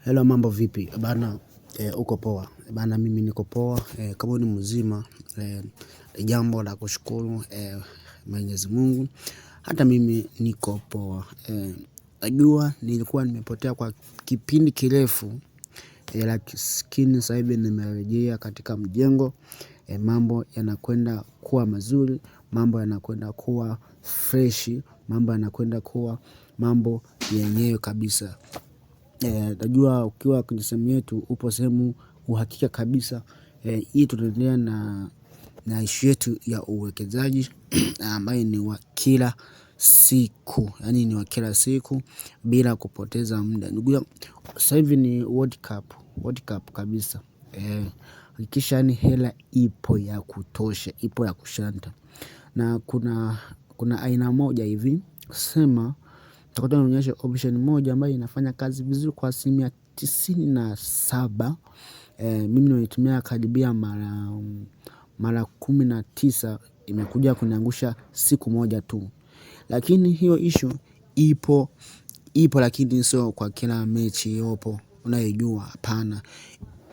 Hello, mambo vipi? Bana, uko poa? Bana, mimi niko poa. Kama ni mzima, jambo la kushukuru Mwenyezi Mungu. Hata mimi niko poa. Najua nilikuwa nimepotea kwa kipindi kirefu, lakini sasa hivi nimerejea katika mjengo. Mambo yanakwenda kuwa mazuri, mambo yanakwenda kuwa freshi, mambo yanakwenda kuwa mambo yenyewe kabisa. Najua ukiwa kwenye sehemu yetu upo sehemu uhakika kabisa. Hii tunaendelea na issue yetu ya uwekezaji ambayo ni wa kila siku, yani ni wa kila siku bila kupoteza muda. Ndugu, sasa hivi ni World Cup kabisa. Hakikisha yani hela ipo ya kutosha, ipo ya kushanta. Na kuna aina moja hivi sema takuta naonyesha option moja ambayo inafanya kazi vizuri kwa 97%. Mimi nimeitumia karibia mara 19, imekuja kuniangusha siku moja tu. Lakini hiyo issue ipo lakini sio kwa kila mechi yopo unayojua, hapana.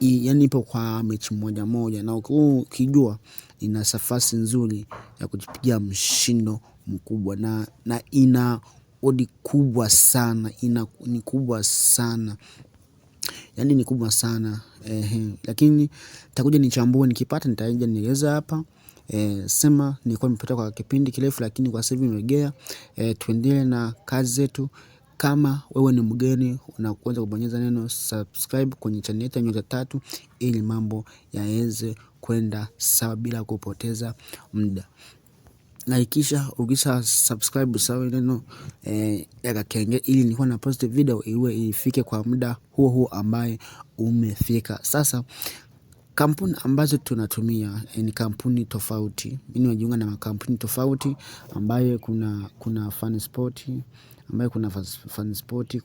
Yani ipo kwa mechi moja moja, na ukijua ina nafasi nzuri ya kujipigia mshindo mkubwa na ina odi kubwa sana, ni kubwa sana. Yani ni kubwa sana. Lakini nitakuja nichambue, nikipata nitakuja nieleza hapa. Sema nilikuwa nimepotea kwa kipindi kirefu, lakini kwa sasa hivi nimerejea. Tuendelee na kazi zetu. Kama wewe ni mgeni, unaanza kubonyeza neno subscribe kwenye channel yetu ya Nyota Tatu ili mambo yaweze kwenda sawa bila kupoteza muda. Na ukisha subscribe sawa neno ya kengele ili nilikuwa na post video iwe ifike kwa muda huo ambaye umefika. Sasa kampuni ambazo tunatumia ni kampuni tofauti. Mimi nimejiunga na makampuni tofauti ambaye kuna Funsport, ambaye kuna Funsport,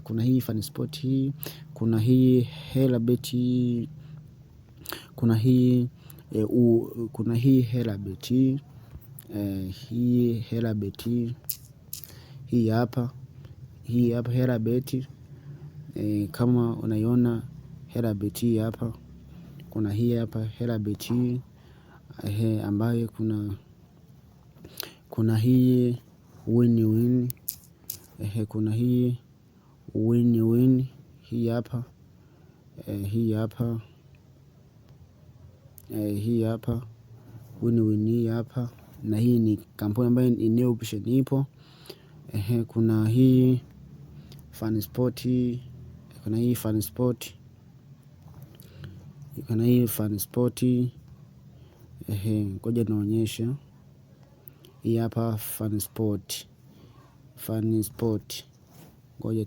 kuna hii Funsport hii, kuna hii Helabet, kuna hii Helabet, hii Helabet, hii hapa Helabet. Kama unaiona Helabet hii hapa, kuna hii hapa Helabet ambayo kuna hii win, kuna hii win hii hapa, hii hapa win hii hapa, na hii ni kampuni ambayo ni option ipo. Kuna hii Funsport, kuna hii Funsport, kuna hii Funsport. Ngoja naonyesha hii hapa Funsport. Ngoja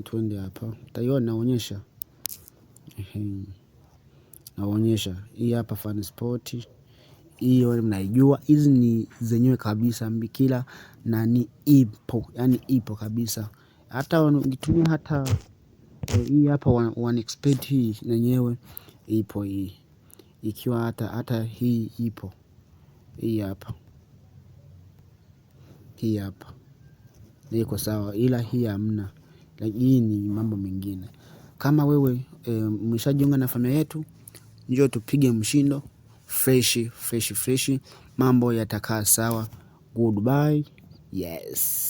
tuende hapa, utaiona naonyesha. Naonyesha hii hapa Funsport. Hiyo mnaijua, hizi ni zenyewe kabisa mbikila na ni ipo, yani ipo kabisa. Hata ukitumia hata hii hapa one expert hii yenyewe ipo hii. Ikiwa hata hii ipo. Hii hapa iko sawa, ila hii hamna. Hii ni mambo mengine. Kama wewe umeshajiunga na familia yetu, njoo tupige mshindo fresh. Mambo yatakaa sawa. Goodbye. Yes.